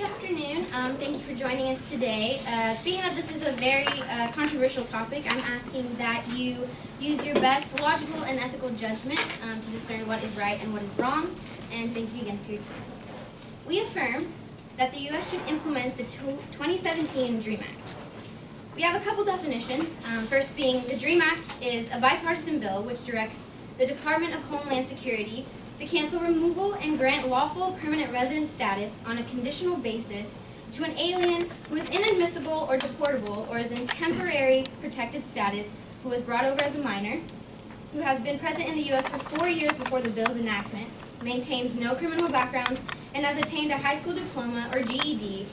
Good afternoon. Thank you for joining us today. Being that this is a very controversial topic, I'm asking that you use your best logical and ethical judgment to discern what is right and what is wrong. And thank you again for your time. We affirm that the U.S. should implement the 2017 DREAM Act. We have a couple definitions. First being, the DREAM Act is a bipartisan bill which directs the Department of Homeland Security to cancel removal and grant lawful permanent resident status on a conditional basis to an alien who is inadmissible or deportable or is in temporary protected status who was brought over as a minor, who has been present in the U.S. for 4 years before the bill's enactment, maintains no criminal background, and has attained a high school diploma or GED.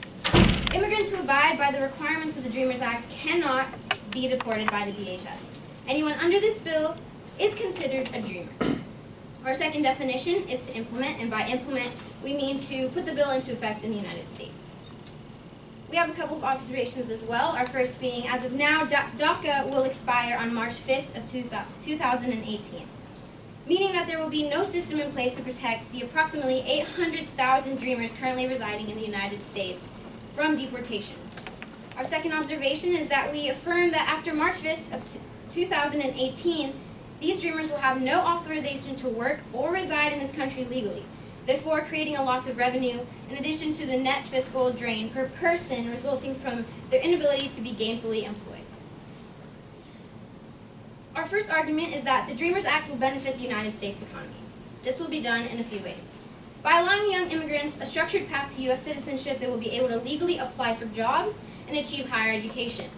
Immigrants who abide by the requirements of the DREAMers Act cannot be deported by the DHS. Anyone under this bill is considered a dreamer. Our second definition is to implement, and by implement, we mean to put the bill into effect in the United States. We have a couple of observations as well. Our first being, as of now, DACA will expire on March 5th of 2018, meaning that there will be no system in place to protect the approximately 800,000 dreamers currently residing in the United States from deportation. Our second observation is that we affirm that after March 5th of 2018, these dreamers will have no authorization to work or reside in this country legally, therefore creating a loss of revenue in addition to the net fiscal drain per person resulting from their inability to be gainfully employed. Our first argument is that the DREAMers Act will benefit the United States economy. This will be done in a few ways. By allowing young immigrants a structured path to U.S. citizenship, they will be able to legally apply for jobs and achieve higher education.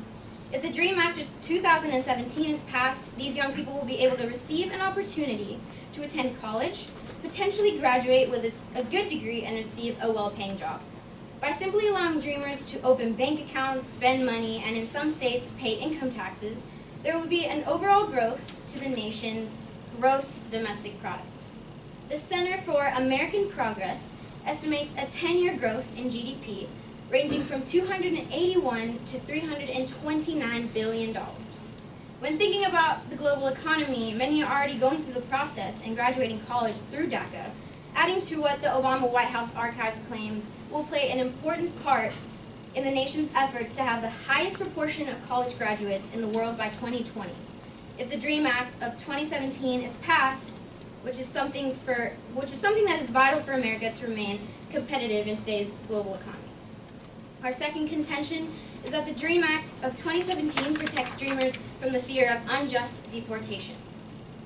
If the DREAM Act of 2017 is passed, these young people will be able to receive an opportunity to attend college, potentially graduate with a good degree, and receive a well-paying job. By simply allowing dreamers to open bank accounts, spend money, and in some states pay income taxes, there will be an overall growth to the nation's gross domestic product. The Center for American Progress estimates a 10-year growth in GDP ranging from $281 to $329 billion. When thinking about the global economy, many are already going through the process and graduating college through DACA, adding to what the Obama White House archives claims will play an important part in the nation's efforts to have the highest proportion of college graduates in the world by 2020. If the DREAM Act of 2017 is passed, which is something that is vital for America to remain competitive in today's global economy. Our second contention is that the DREAM Act of 2017 protects dreamers from the fear of unjust deportation.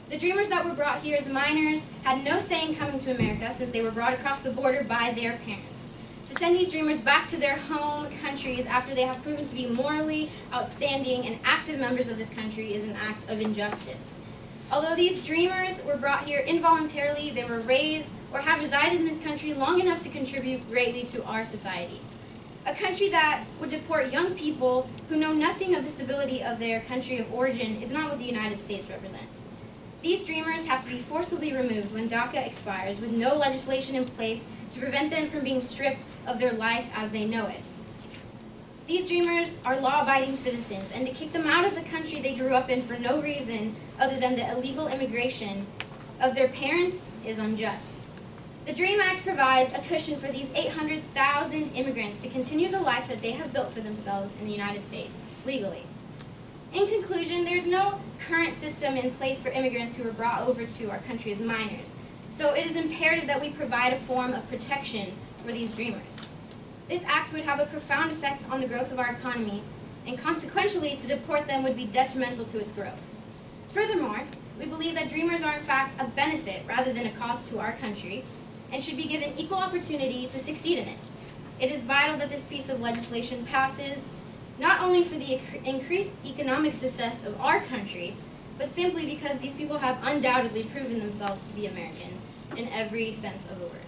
The dreamers that were brought here as minors had no say in coming to America since they were brought across the border by their parents. To send these dreamers back to their home countries after they have proven to be morally outstanding and active members of this country is an act of injustice. Although these dreamers were brought here involuntarily, they were raised or have resided in this country long enough to contribute greatly to our society. A country that would deport young people who know nothing of the stability of their country of origin is not what the United States represents. These dreamers have to be forcibly removed when DACA expires with no legislation in place to prevent them from being stripped of their life as they know it. These dreamers are law-abiding citizens, and to kick them out of the country they grew up in for no reason other than the illegal immigration of their parents is unjust. The DREAM Act provides a cushion for these 800,000 immigrants to continue the life that they have built for themselves in the United States, legally. In conclusion, there is no current system in place for immigrants who were brought over to our country as minors, so it is imperative that we provide a form of protection for these dreamers. This act would have a profound effect on the growth of our economy, and consequently, to deport them would be detrimental to its growth. Furthermore, we believe that dreamers are in fact a benefit rather than a cost to our country, and should be given equal opportunity to succeed in it. It is vital that this piece of legislation passes, not only for the increased economic success of our country, but simply because these people have undoubtedly proven themselves to be American in every sense of the word.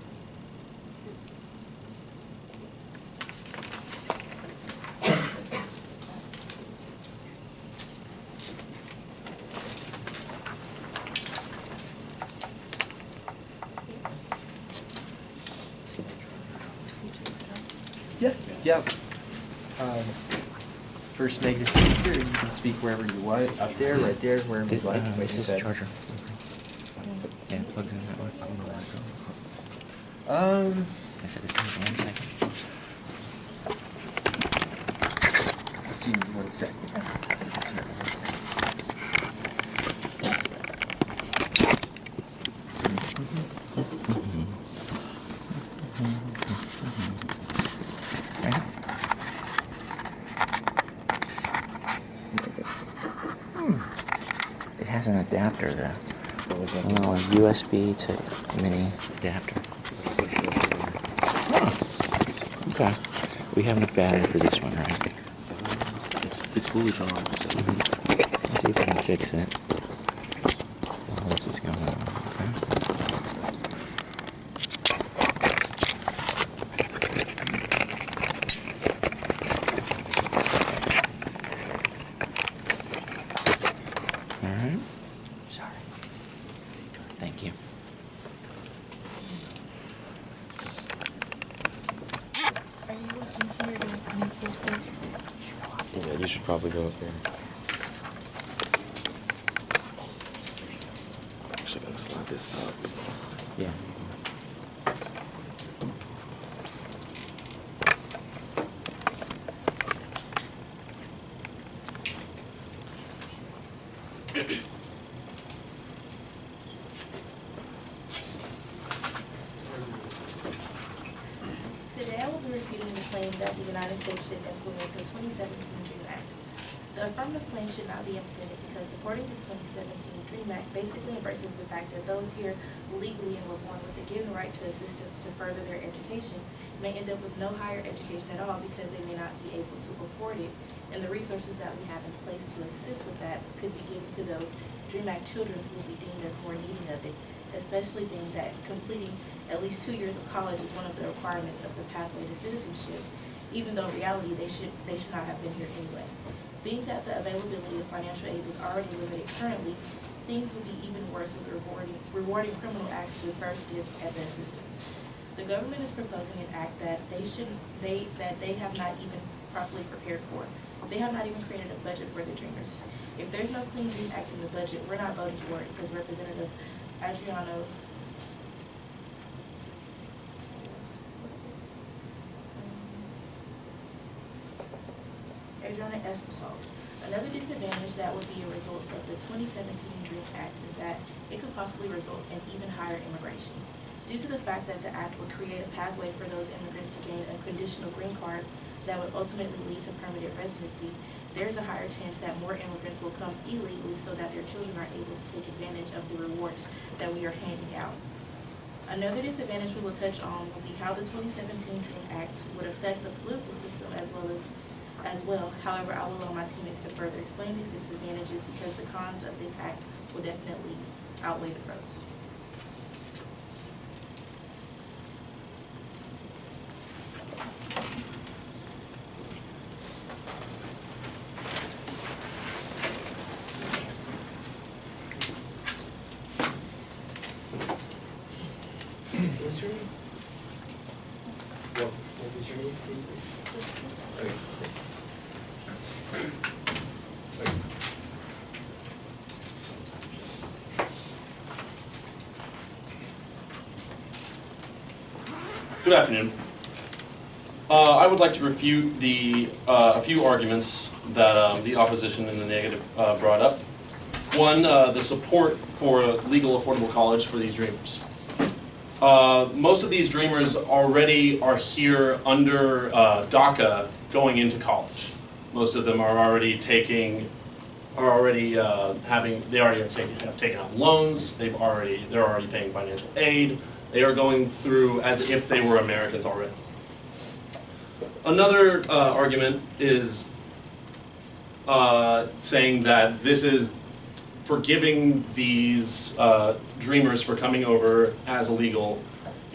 Yeah. First native speaker, you can speak wherever you want, up there, right there, wherever you like. This is a charger. Yeah, plugs in that one. I I said this in 1 second. One sec. It has an adapter though. Oh, a USB to mini adapter. Oh, okay. We have enough battery for this one, right? It's fully charged. Let's see if I can fix it. While this is going on. Okay. All right. Sorry. Thank you. Are you listening here to the musical coach? Yeah, you should probably go up there. Actually, gotta slide this up. Yeah. Today I will be refuting the claim that the United States should implement the 2017 DREAM Act. The affirmative claim should not be implemented because supporting the 2017 DREAM Act basically embraces the fact that those here legally and were born with a given right to assistance to further their education may end up with no higher education at all because they may not be able to afford it, and the resources that we have in place to assist with that could be given to those DREAM Act children who will be deemed as more needing of it, especially being that completing at least 2 years of college is one of the requirements of the pathway to citizenship, even though in reality they should not have been here anyway. Being that the availability of financial aid is already limited currently, things would be even worse with rewarding criminal acts with first dibs at the assistance. The government is proposing an act that they have not even properly prepared for. They have not even created a budget for the Dreamers. If there's no Clean Dream Act in the budget, we're not voting for it, says Representative Adriano Espasol. Another disadvantage that would be a result of the 2017 DREAM Act is that it could possibly result in even higher immigration. Due to the fact that the act would create a pathway for those immigrants to gain a conditional green card that would ultimately lead to permanent residency, there is a higher chance that more immigrants will come illegally so that their children are able to take advantage of the rewards that we are handing out. Another disadvantage we will touch on will be how the 2017 DREAM Act would affect the political system as well. However, I will allow my teammates to further explain these disadvantages because the cons of this act will definitely outweigh the pros. What's your name? What was your name, please? Okay. Good afternoon. I would like to refute a few arguments that the opposition and the negative brought up. One, the support for legal affordable college for these dreamers. Most of these dreamers already are here under DACA going into college. Most of them are already have taken out loans. They're already paying financial aid. They are going through as if they were Americans already. Another argument is saying that this is forgiving these dreamers for coming over as illegal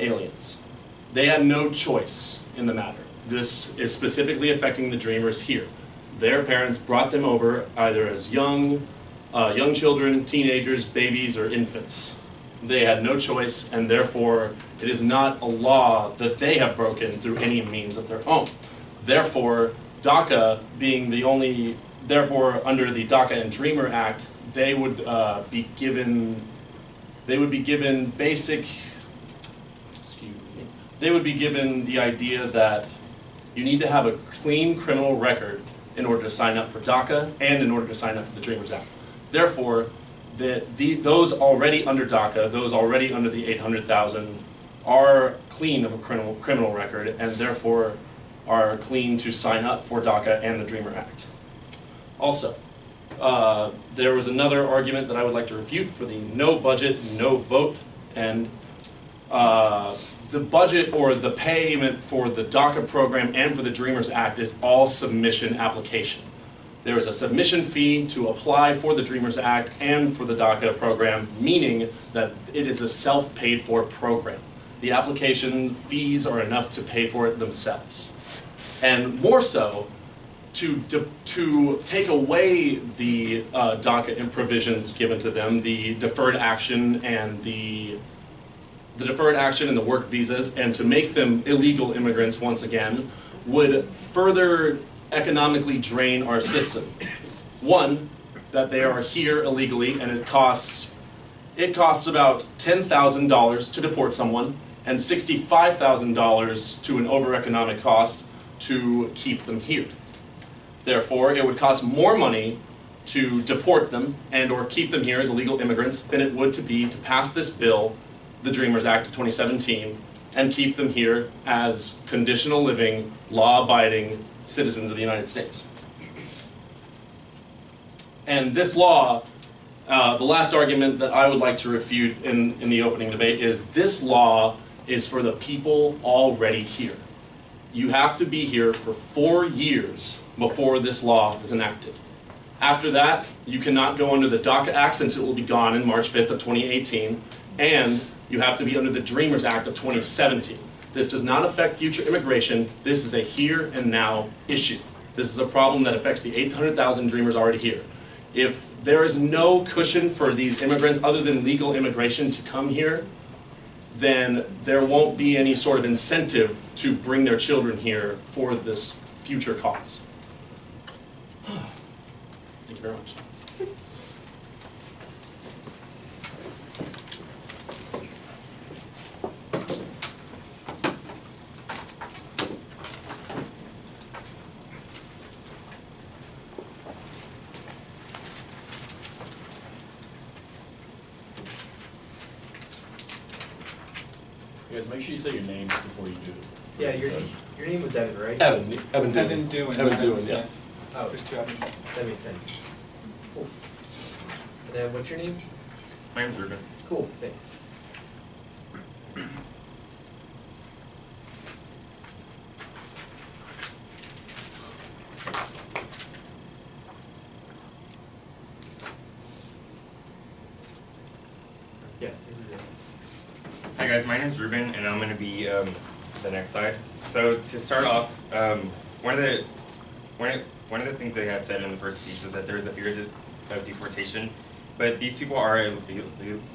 aliens. They had no choice in the matter. This is specifically affecting the dreamers here. Their parents brought them over either as young children, teenagers, babies, or infants. They had no choice, and therefore it is not a law that they have broken through any means of their own. Therefore, DACA being the only, therefore under the DACA and Dreamer Act, they would be given basic, they would be given the idea that you need to have a clean criminal record in order to sign up for DACA and in order to sign up for the Dreamers Act. Therefore, those already under DACA, those already under the 800,000, are clean of a criminal record and therefore are clean to sign up for DACA and the Dreamer Act. Also, there was another argument that I would like to refute for the no budget, no vote, and the budget or the payment for the DACA program and for the Dreamers Act is all submission application. There is a submission fee to apply for the Dreamers Act and for the DACA program, meaning that it is a self-paid for program. The application fees are enough to pay for it themselves. And more so, to take away the DACA provisions given to them, the deferred action and the deferred action and the work visas, and to make them illegal immigrants once again, would further economically drain our system. One, that they are here illegally and it costs about $10,000 to deport someone and $65,000 to an over-economic cost to keep them here. Therefore, it would cost more money to deport them and or keep them here as illegal immigrants than it would to pass this bill, the Dreamers Act of 2017, and keep them here as conditional living, law-abiding citizens of the United States. And this law, the last argument that I would like to refute in the opening debate is this law is for the people already here. You have to be here for 4 years before this law is enacted. After that, you cannot go under the DACA Act since it will be gone in March 5th of 2018, and you have to be under the Dreamers Act of 2017. This does not affect future immigration. This is a here and now issue. This is a problem that affects the 800,000 Dreamers already here. If there is no cushion for these immigrants other than legal immigration to come here, then there won't be any sort of incentive to bring their children here for this future cause. Thank you very much. Guys, make sure you say your names before you do it. Yeah, your name was Evan, right? Evan Dewey. Evan Dewey. Evan Dewey, yeah. Smith. Oh, There's two Evans. that makes sense. Cool. And then what's your name? My name's Ruben. Cool, thanks. Yeah. Hi guys, my name's Ruben, and I'm going to be the next slide. So to start off, one of the things they had said in the first speech was that there's a fear of deportation, but these people are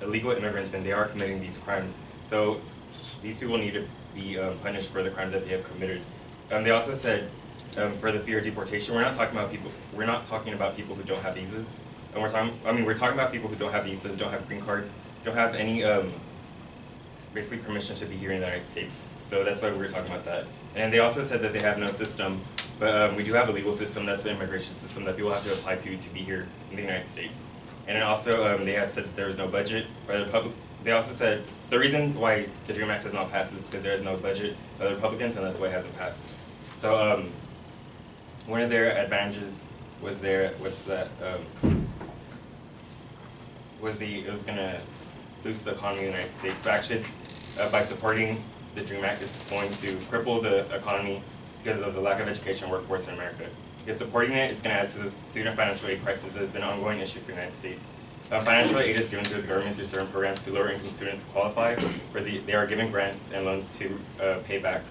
illegal immigrants and they are committing these crimes. So these people need to be punished for the crimes that they have committed. They also said for the fear of deportation, we're not talking about people who don't have visas. And we're talking about people who don't have visas, don't have green cards, don't have any basically permission to be here in the United States. So that's why we were talking about that. And they also said that they have no system, but we do have a legal system. That's the immigration system that people have to apply to be here in the United States. And then also they had said that there was no budget. They also said the reason why the DREAM Act does not pass is because there is no budget by the Republicans, and that's why it hasn't passed. So one of their advantages was it was going to boost the economy of the United States. But actually, by supporting the DREAM Act, it's going to cripple the economy because of the lack of education workforce in America. Because supporting it, it's going to add to the student financial aid crisis that has been an ongoing issue for the United States. Financial aid is given to the government through certain programs to lower income students qualify, where they are given grants and loans to pay back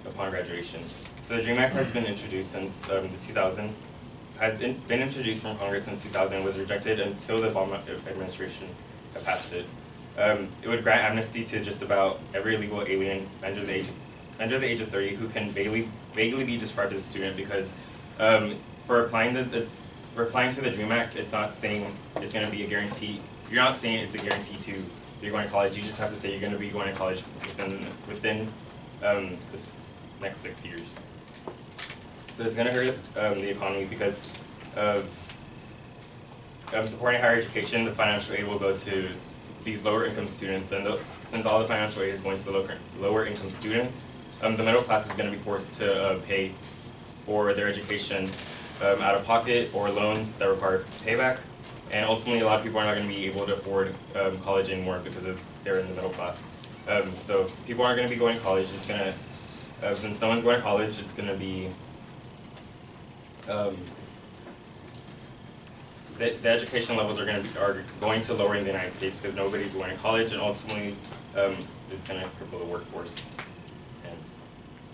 upon graduation. So the DREAM Act has been introduced since been introduced from Congress since 2000 and was rejected until the Obama administration passed it. It would grant amnesty to just about every illegal alien under the age of 30 who can vaguely be described as a student, because for applying to the DREAM Act, it's not saying it's going to be a guarantee. You're not saying it's a guarantee to you're going to college. You just have to say you're going to be going to college within this next 6 years. So it's going to hurt the economy because of supporting higher education. The financial aid will go to these lower income students, and since all the financial aid is going to lower income students, the middle class is going to be forced to pay for their education out of pocket or loans that require payback. And ultimately, a lot of people are not going to be able to afford college anymore because they're in the middle class. So people aren't going to be going to college. It's going to, since no one's going to college, it's going to be the education levels are going to lower in the United States because nobody's going to college, and ultimately it's going to cripple the workforce. And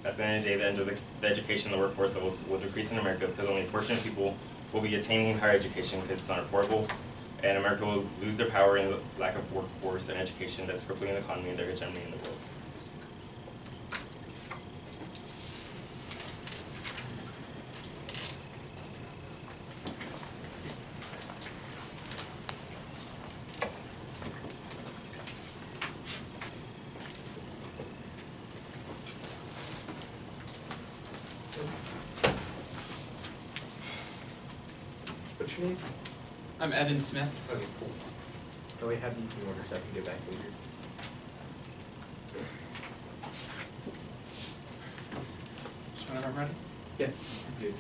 at the end of the day, the education and the workforce levels will decrease in America because only a portion of people will be attaining higher education because it's not affordable, and America will lose their power in the lack of workforce and education that's crippling the economy and their hegemony in the world. What's your name? I'm Evan Smith. Okay, cool. Oh, we have these in order so I can get back later. Just whenever I'm ready. Yes, good.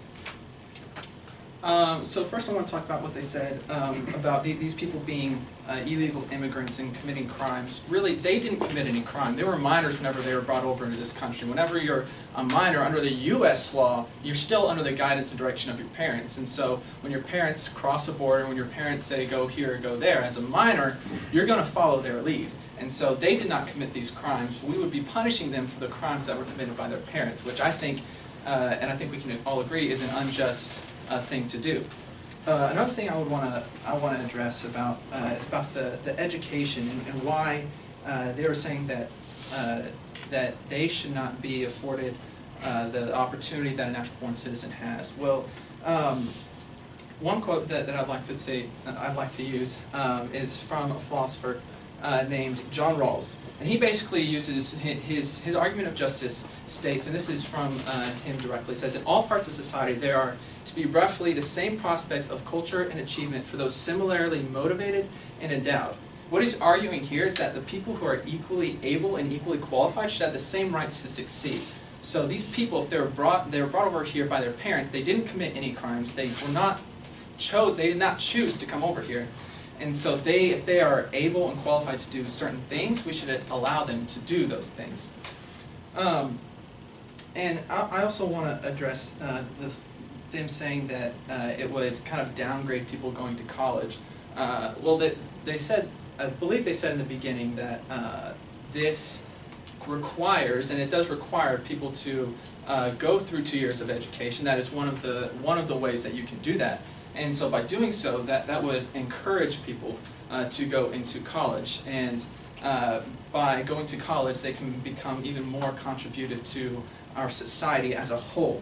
So first I want to talk about what they said about these people being illegal immigrants and committing crimes. Really, they didn't commit any crime. They were minors whenever they were brought over into this country. Whenever you're a minor under the U.S. law, you're still under the guidance and direction of your parents. And so when your parents cross a border, when your parents say go here or go there, as a minor, you're going to follow their lead. And so they did not commit these crimes. We would be punishing them for the crimes that were committed by their parents, which I think, and I think we can all agree, is an unjust thing to do. Another thing I want to address about is about the education and why they were saying that that they should not be afforded the opportunity that a natural born citizen has. Well, one quote that I'd like to say, I'd like to use, is from a philosopher named John Rawls, and he basically uses his argument of justice states, and this is from him directly, says, in all parts of society there are to be roughly the same prospects of culture and achievement for those similarly motivated and endowed. What he's arguing here is that the people who are equally able and equally qualified should have the same rights to succeed. So these people, if they were brought over here by their parents, they didn't commit any crimes, they did not choose to come over here. And so if they are able and qualified to do certain things, we should allow them to do those things. And I also want to address them saying that it would kind of downgrade people going to college. Well, they said, I believe they said in the beginning that this requires, and it does require people to go through 2 years of education. That is one of the ways that you can do that. And so by doing so, that would encourage people to go into college. And by going to college, they can become even more contributive to our society as a whole.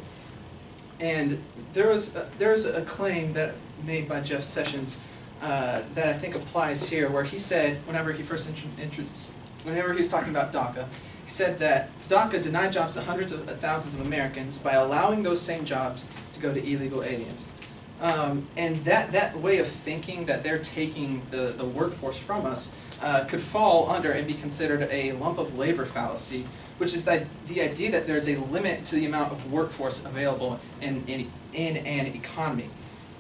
And there's a claim that made by Jeff Sessions that I think applies here, where he said, whenever he was talking about DACA, he said that DACA denied jobs to hundreds of thousands of Americans by allowing those same jobs to go to illegal aliens. And that way of thinking, that they're taking the workforce from us, could fall under and be considered a lump of labor fallacy, which is the idea that there's a limit to the amount of workforce available in an economy.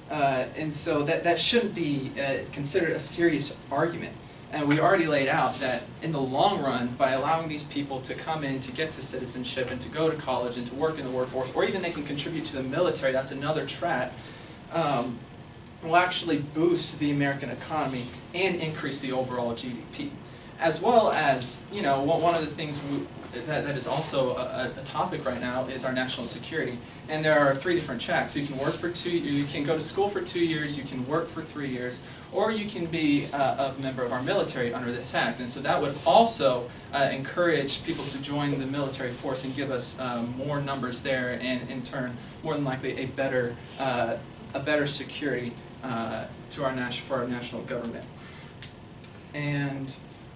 And so that shouldn't be considered a serious argument. And we already laid out that in the long run, by allowing these people to come in, to get to citizenship, and to go to college, and to work in the workforce, or even they can contribute to the military, that's another track, will actually boost the American economy and increase the overall GDP. As well as, one of the things that is also a topic right now is our national security. And there are 3 different tracks. You can work for you can go to school for 2 years, you can work for 3 years, or you can be a member of our military under this act. And so that would also encourage people to join the military force and give us more numbers there, and in turn, more than likely, a better security for our national government. And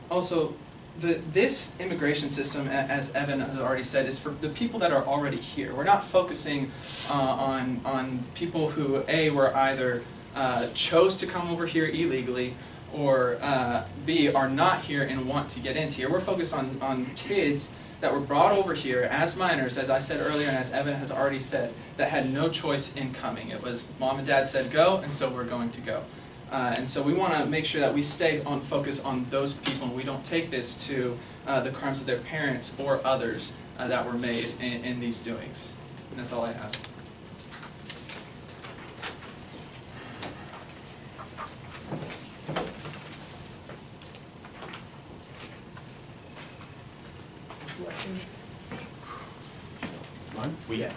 also, this immigration system, as Evan has already said, is for the people that are already here. We're not focusing on people who, A, were either chose to come over here illegally, or B, are not here and want to get into here. We're focused on kids that were brought over here as minors, as I said earlier and as Evan has already said, that had no choice in coming. It was mom and dad said go, and so we're going to go. And so we want to make sure that we stay on focus on those people, and we don't take this to the crimes of their parents or others that were made in these doings. And that's all I have. We have. I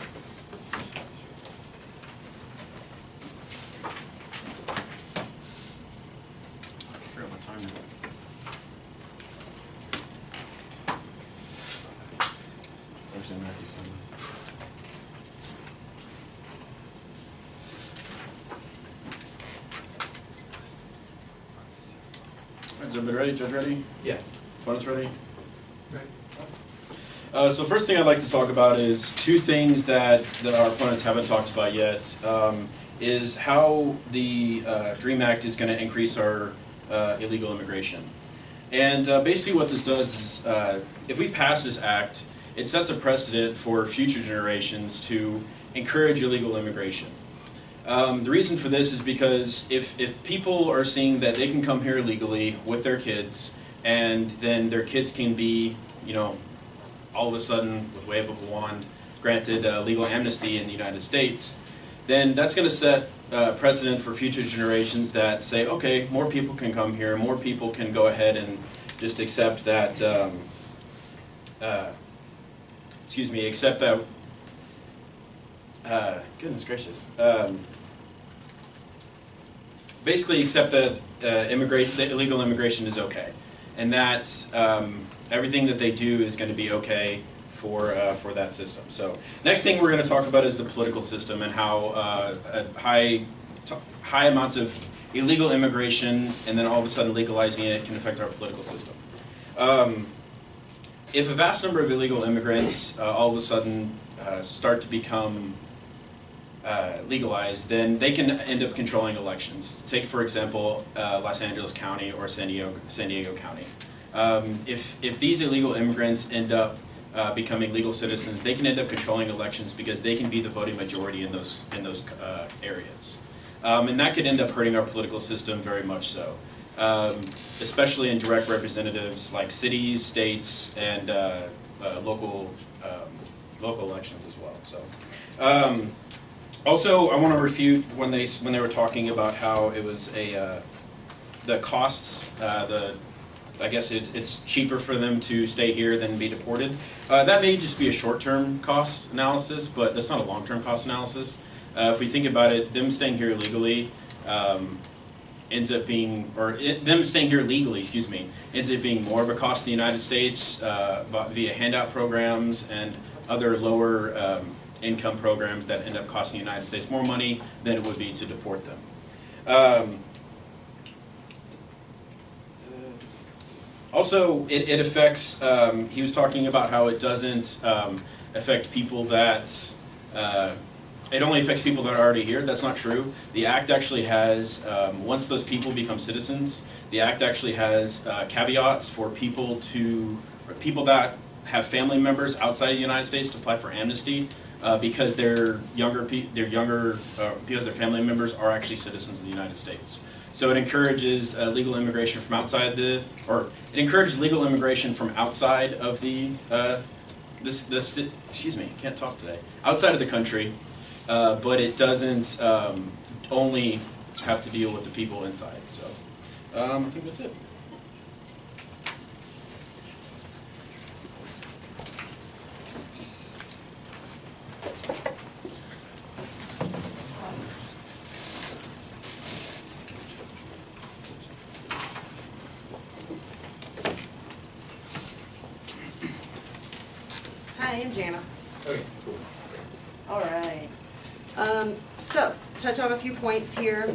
forgot my timer. Actually, Matthew's timer. All right, is everybody ready? Judge ready? Yeah. Opponents ready? Ready. So first thing I'd like to talk about is two things that our opponents haven't talked about yet. Is how the DREAM Act is going to increase our illegal immigration. And basically what this does is, if we pass this act, it sets a precedent for future generations to encourage illegal immigration. The reason for this is because if people are seeing that they can come here illegally with their kids, and then their kids can be, you know, all of a sudden, with wave of a wand, granted legal amnesty in the United States, then that's going to set precedent for future generations that say, okay, more people can come here, more people can go ahead and just accept that, accept that, goodness gracious, basically accept that that illegal immigration is okay, and that everything that they do is going to be okay for that system. So next thing we're going to talk about is the political system and how high amounts of illegal immigration and then all of a sudden legalizing it can affect our political system. If a vast number of illegal immigrants all of a sudden start to become legalized, then they can end up controlling elections. Take, for example, Los Angeles County or San Diego County. If these illegal immigrants end up becoming legal citizens, they can end up controlling elections because they can be the voting majority in those areas. And that could end up hurting our political system very much so, especially in direct representatives like cities, states, and local elections as well. So, also, I want to refute when they were talking about how it was the costs, I guess it's cheaper for them to stay here than be deported. That may just be a short-term cost analysis, but that's not a long-term cost analysis. If we think about it, them staying here illegally ends up being, them staying here legally, ends up being more of a cost to the United States via handout programs and other lower income programs that end up costing the United States more money than it would be to deport them. Also, it affects, he was talking about how it doesn't affect people that, it only affects people that are already here. That's not true. The Act actually has, once those people become citizens, the Act actually has caveats for people that have family members outside of the United States to apply for amnesty because they're younger, because their family members are actually citizens of the United States. So it encourages legal immigration from outside it encourages legal immigration from outside of the, can't talk today, outside of the country, but it doesn't only have to deal with the people inside. So I think that's it. Hi, I'm Jana. Okay, cool. All right. So, touch on a few points here.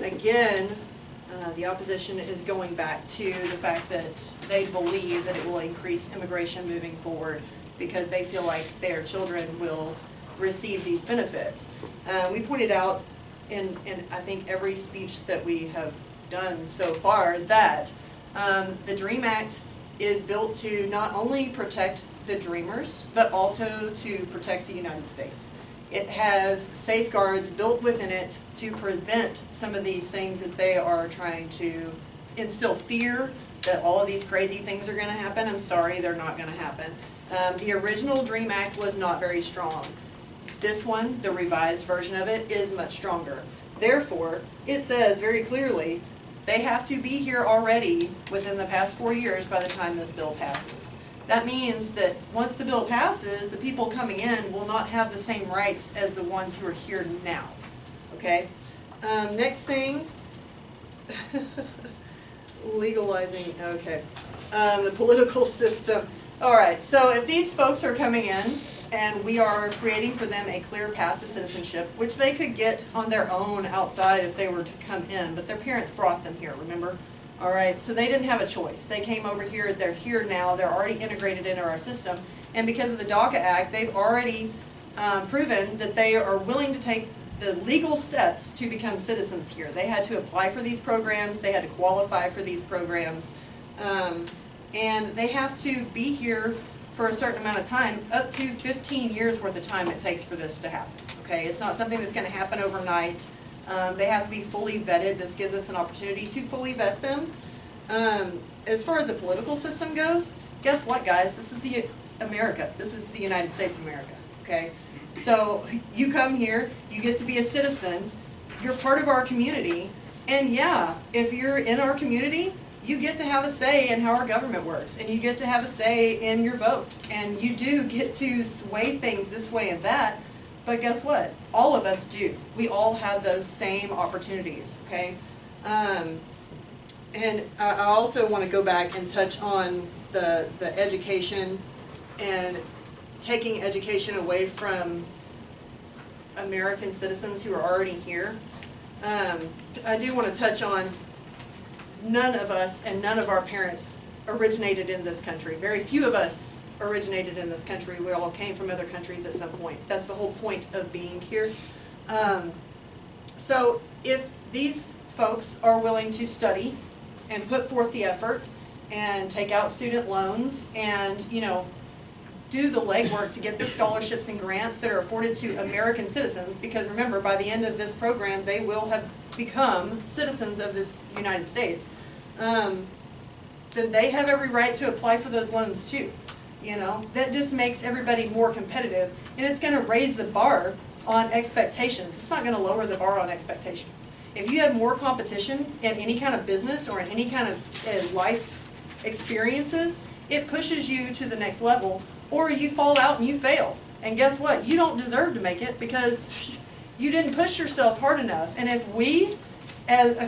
Again, The opposition is going back to the fact that they believe that it will increase immigration moving forward because they feel like their children will receive these benefits. We pointed out in I think every speech that we have done so far that the DREAM Act is built to not only protect the dreamers, but also to protect the United States. It has safeguards built within it to prevent some of these things that they are trying to instill fear that all of these crazy things are going to happen. I'm sorry, they're not going to happen. The original DREAM Act was not very strong. This one, the revised version of it, is much stronger. Therefore, it says very clearly they have to be here already within the past 4 years by the time this bill passes. That means that once the bill passes, the people coming in will not have the same rights as the ones who are here now. Okay? Next thing, legalizing, okay. The political system. All right, so if these folks are coming in and we are creating for them a clear path to citizenship, which they could get on their own outside if they were to come in, but their parents brought them here, remember? All right, so they didn't have a choice. They came over here, they're here now, they're already integrated into our system, and because of the DACA Act, they've already proven that they are willing to take the legal steps to become citizens here. They had to apply for these programs, they had to qualify for these programs, and they have to be here for a certain amount of time, up to 15 years worth of time it takes for this to happen. Okay, it's not something that's going to happen overnight. They have to be fully vetted. This gives us an opportunity to fully vet them. As far as the political system goes, guess what, guys? This is the America. This is the United States of America. Okay, so you come here, you get to be a citizen. You're part of our community, and yeah, if you're in our community, you get to have a say in how our government works, and you get to have a say in your vote, and you do get to sway things this way and that. But guess what? All of us do. We all have those same opportunities, okay? And I also want to go back and touch on the education and taking education away from American citizens who are already here. I do want to touch on none of us and none of our parents originated in this country. Very few of us originated in this country. We all came from other countries at some point. That's the whole point of being here. So if these folks are willing to study and put forth the effort and take out student loans and, you know, do the legwork to get the scholarships and grants that are afforded to American citizens, because remember, by the end of this program, they will have become citizens of this United States, then they have every right to apply for those loans too. You know, that just makes everybody more competitive, and it's going to raise the bar on expectations. It's not going to lower the bar on expectations. If you have more competition in any kind of business or in any kind of life experiences, it pushes you to the next level, or you fall out and you fail. And guess what? You don't deserve to make it because you didn't push yourself hard enough. And if we,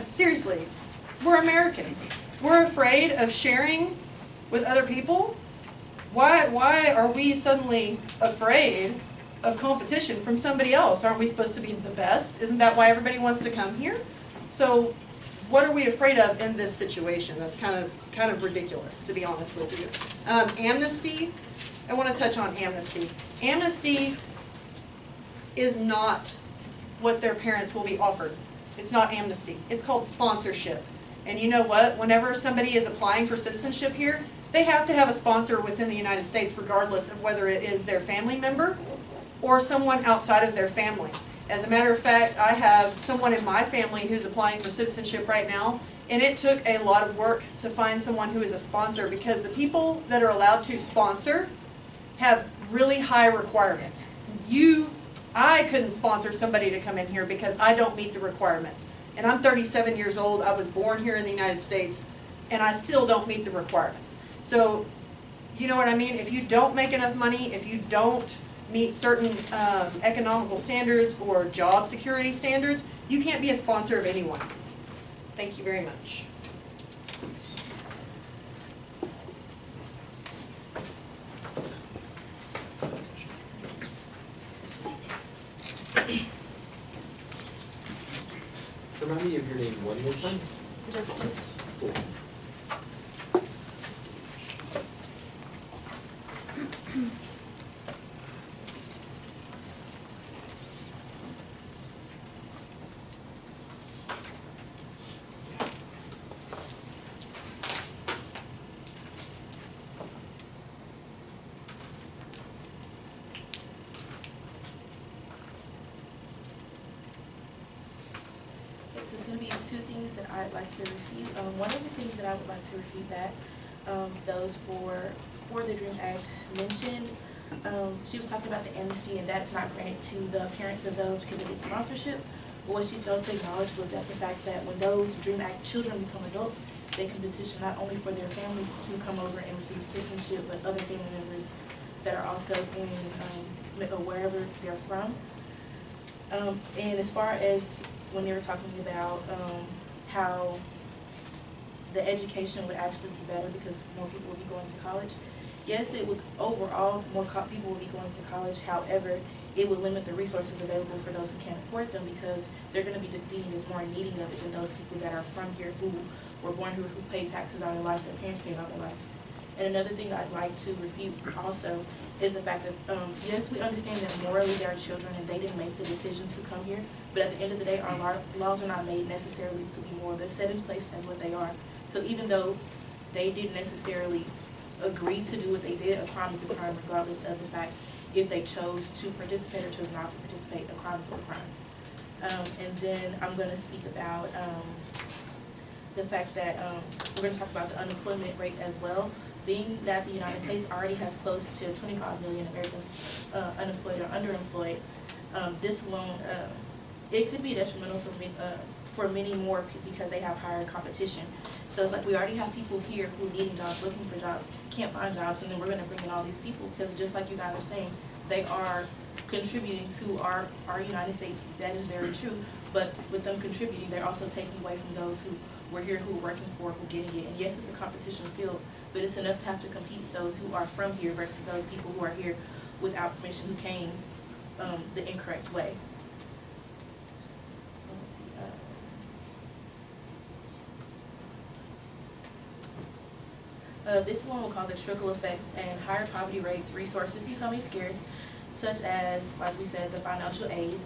seriously, we're Americans. We're afraid of sharing with other people. Why are we suddenly afraid of competition from somebody else? Aren't we supposed to be the best? Isn't that why everybody wants to come here? So what are we afraid of in this situation? That's kind of ridiculous, to be honest with you. Amnesty, I want to touch on amnesty. Amnesty is not what their parents will be offered. It's not amnesty. It's called sponsorship. And you know what? Whenever somebody is applying for citizenship here, they have to have a sponsor within the United States, regardless of whether it is their family member or someone outside of their family. As a matter of fact, I have someone in my family who's applying for citizenship right now, and it took a lot of work to find someone who is a sponsor, because the people that are allowed to sponsor have really high requirements. I couldn't sponsor somebody to come in here because I don't meet the requirements. And I'm 37 years old, I was born here in the United States, and I still don't meet the requirements. So, you know what I mean? If you don't make enough money, if you don't meet certain economical standards or job security standards, you can't be a sponsor of anyone. Thank you very much. Remind me of your name one more time. justice. Okay, so it's going to be two things that I'd like to refute. One of the things that I would like to refute that those for the DREAM Act mentioned, she was talking about the amnesty, and that's not granted to the parents of those because of its sponsorship. But what she failed to acknowledge was that the fact that when those DREAM Act children become adults, they can petition not only for their families to come over and receive citizenship, but other family members that are also in wherever they're from. And as far as when they were talking about how the education would actually be better because more people will be going to college. Yes, it would overall, more people will be going to college. However, it would limit the resources available for those who can't afford them because they're going to be deemed as more needing of it than those people that are from here who were born here, who pay taxes all their life, their parents paid all their life. And another thing I'd like to refute also is the fact that, yes, we understand that morally they are children and they didn't make the decision to come here, but at the end of the day, our laws are not made necessarily to be moral. They're set in place as what they are. So even though they didn't necessarily agree to do what they did, a crime is a crime regardless of the fact if they chose to participate or chose not to participate, a crime is a crime. And then I'm going to speak about the fact that we're going to talk about the unemployment rate as well. Being that the United States already has close to 25 million Americans unemployed or underemployed, this alone, it could be detrimental for many more because they have higher competition. So it's like we already have people here who are needing jobs, looking for jobs, can't find jobs, and then we're going to bring in all these people because just like you guys are saying, they are contributing to our United States. That is very true. But with them contributing, they're also taking away from those who were here, who are working for, who are getting it. And yes, it's a competition field, but it's enough to have to compete with those who are from here versus those people who are here without permission, who came the incorrect way. This one will cause a trickle effect and higher poverty rates, resources becoming scarce, such as, like we said, the financial aid,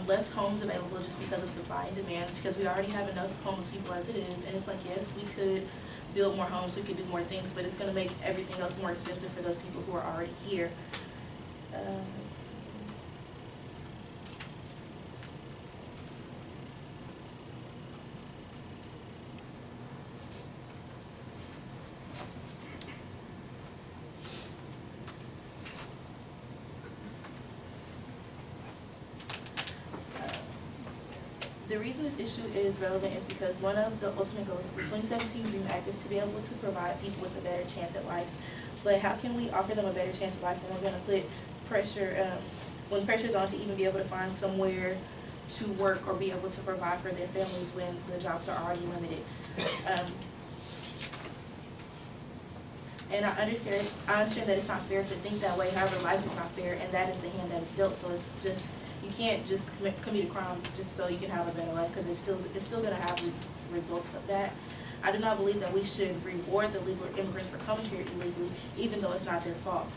less homes available just because of supply and demand, because we already have enough homeless people as it is, and it's like, yes, we could build more homes, we could do more things, but it's going to make everything else more expensive for those people who are already here. Let's see. The reason this issue is relevant is because one of the ultimate goals of the 2017 DREAM Act is to be able to provide people with a better chance at life. But how can we offer them a better chance at life when we're going to put pressure, when pressure is on to even be able to find somewhere to work or be able to provide for their families when the jobs are already limited? And I understand that it's not fair to think that way. However, life is not fair, and that is the hand that is dealt. So it's just, you can't just commit a crime just so you can have a better life, because it's still going to have these results of that. I do not believe that we should reward the legal immigrants for coming here illegally, even though it's not their fault.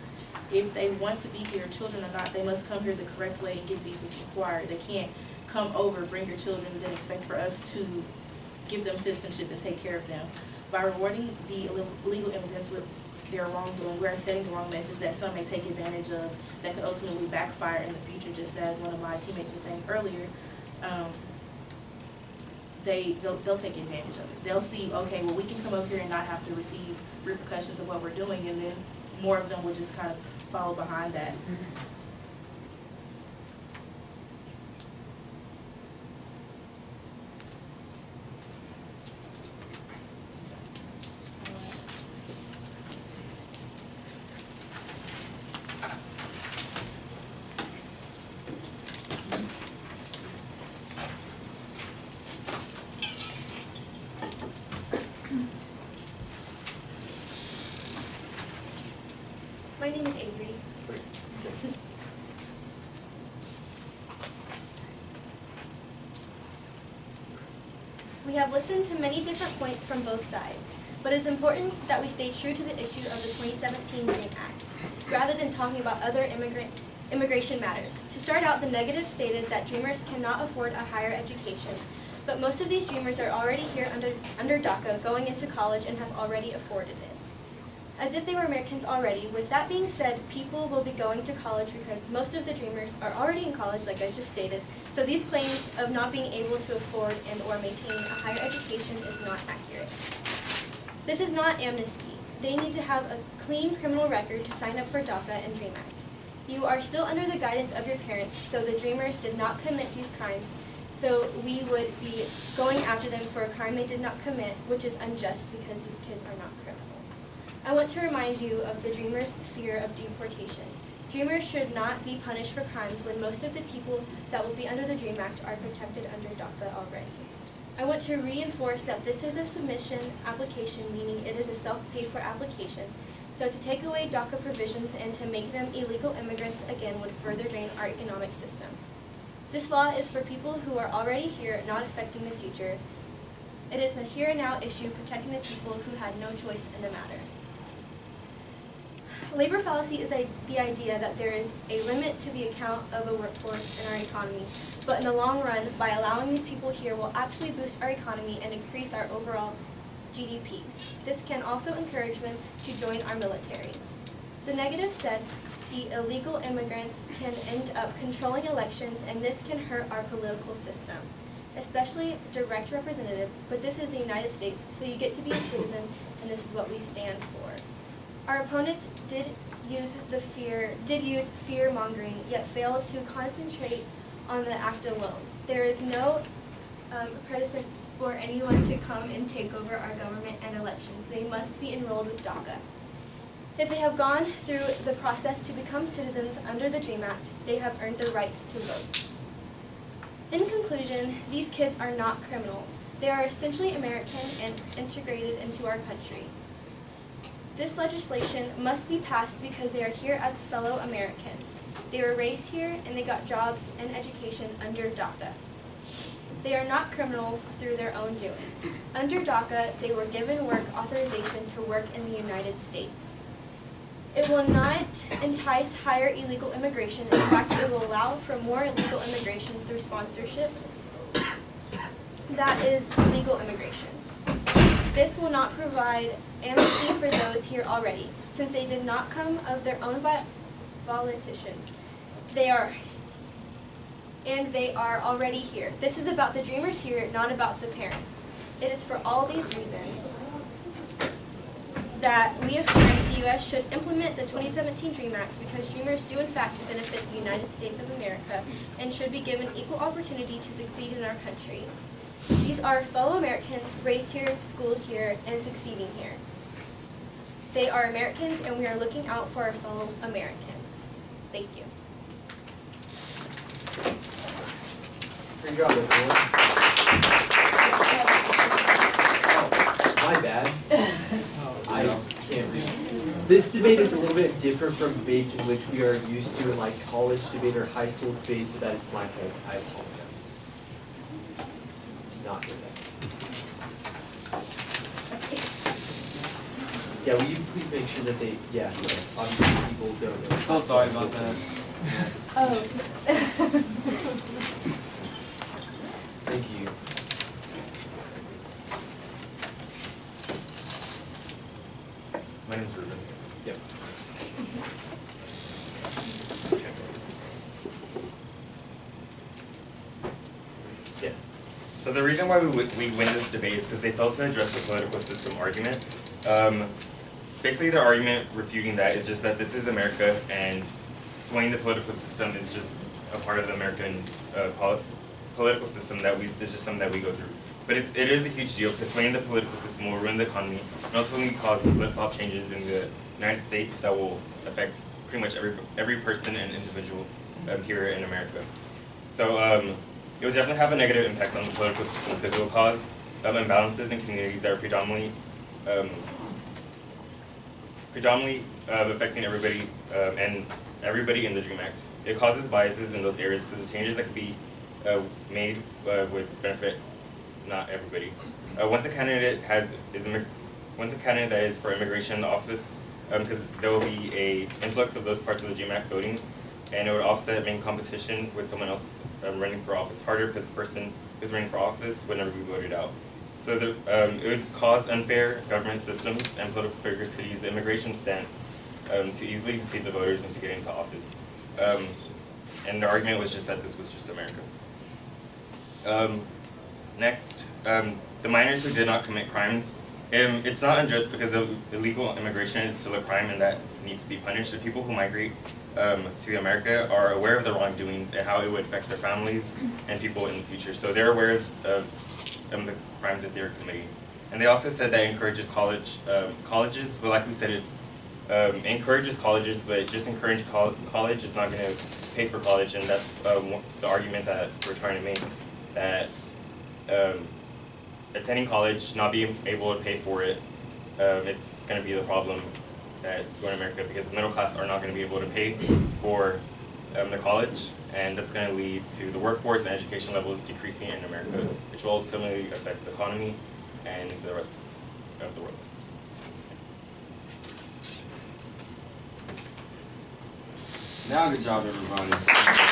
If they want to be here, children or not, they must come here the correct way and get visas required. They can't come over, bring your children, and then expect for us to give them citizenship and take care of them. By rewarding the illegal immigrants with their wrongdoing, we are setting the wrong message that some may take advantage of that could ultimately backfire in the future, just as one of my teammates was saying earlier. They'll take advantage of it. They'll see, okay, well, we can come over here and not have to receive repercussions of what we're doing, and then more of them will just kind of follow behind that. My name is Avery. We have listened to many different points from both sides, but it is important that we stay true to the issue of the 2017 DREAM Act, rather than talking about other immigration matters. To start out, the negative stated that Dreamers cannot afford a higher education, but most of these Dreamers are already here under DACA, going into college, and have already afforded it. As if they were Americans already. With that being said, people will be going to college because most of the Dreamers are already in college, like I just stated, so these claims of not being able to afford and or maintain a higher education is not accurate. This is not amnesty. They need to have a clean criminal record to sign up for DACA and DREAM Act. You are still under the guidance of your parents, so the Dreamers did not commit these crimes, so we would be going after them for a crime they did not commit, which is unjust because these kids are not criminals. I want to remind you of the Dreamers' fear of deportation. Dreamers should not be punished for crimes when most of the people that will be under the DREAM Act are protected under DACA already. I want to reinforce that this is a submission application, meaning it is a self-paid-for application. So to take away DACA provisions and to make them illegal immigrants again would further drain our economic system. This law is for people who are already here, not affecting the future. It is a here and now issue protecting the people who had no choice in the matter. Labor fallacy is the idea that there is a limit to the account of a workforce in our economy, but in the long run, by allowing these people here will actually boost our economy and increase our overall GDP. This can also encourage them to join our military. The negative said, the illegal immigrants can end up controlling elections, and this can hurt our political system, especially direct representatives, but this is the United States, so you get to be a citizen, and this is what we stand for. Our opponents did use fear-mongering, yet failed to concentrate on the act alone. There is no precedent for anyone to come and take over our government and elections. They must be enrolled with DACA. If they have gone through the process to become citizens under the DREAM Act, they have earned the right to vote. In conclusion, these kids are not criminals. They are essentially American and integrated into our country. This legislation must be passed because they are here as fellow Americans. They were raised here and they got jobs and education under DACA. They are not criminals through their own doing. Under DACA, they were given work authorization to work in the United States. It will not entice higher illegal immigration. In fact, it will allow for more illegal immigration through sponsorship. That is legal immigration. This will not provide amnesty for those here already, since they did not come of their own volition. They are already here. This is about the Dreamers here, not about the parents. It is for all these reasons that we affirm the U.S. should implement the 2017 DREAM Act because Dreamers do in fact benefit the United States of America and should be given equal opportunity to succeed in our country. These are fellow Americans raised here, schooled here, and succeeding here. They are Americans, and we are looking out for our fellow Americans. Thank you. Great job, everyone. My bad. I can't read. This debate is a little bit different from debates in which we are used to in like college debate or high school debate, so that is my fault. I apologize. Not good. Yeah, will you please make sure that they, yeah, obviously people don't know. So sorry about that. Oh. Thank you. My name's Ruben. Yep. Yeah. So the reason why we win this debate is because they failed to address the political system argument. Basically, their argument refuting that is just that this is America and swaying the political system is just a part of the American political system that is just something that we go through. But it is a huge deal because swaying the political system will ruin the economy and also will cause flip-flop changes in the United States that will affect pretty much every person and individual here in America. So it will definitely have a negative impact on the political system because it will cause imbalances in communities that are predominantly affecting everybody and everybody in the DREAM Act. It causes biases in those areas because the changes that could be made would benefit not everybody. Once a candidate that is for immigration in the office, because there will be a influx of those parts of the GMAC voting, and it would offset main competition with someone else running for office harder, because the person who's running for office would never be voted out. So it would cause unfair government systems and political figures to use the immigration stance to easily deceive the voters into getting into office. And the argument was just that this was just America. Next, the minors who did not commit crimes. It's not unjust because illegal immigration is still a crime and that needs to be punished. The people who migrate to America are aware of their wrongdoings and how it would affect their families and people in the future. So they're aware of the crimes that they're committing. And they also said that it encourages colleges, but like we said, it encourages colleges, but just encouraging college is not going to pay for college, and that's the argument that we're trying to make, that attending college, not being able to pay for it, it's going to be the problem that's going to America, because the middle class are not going to be able to pay for the college, and that's going to lead to the workforce and education levels decreasing in America, which will ultimately affect the economy and the rest of the world. Now, good job, everybody.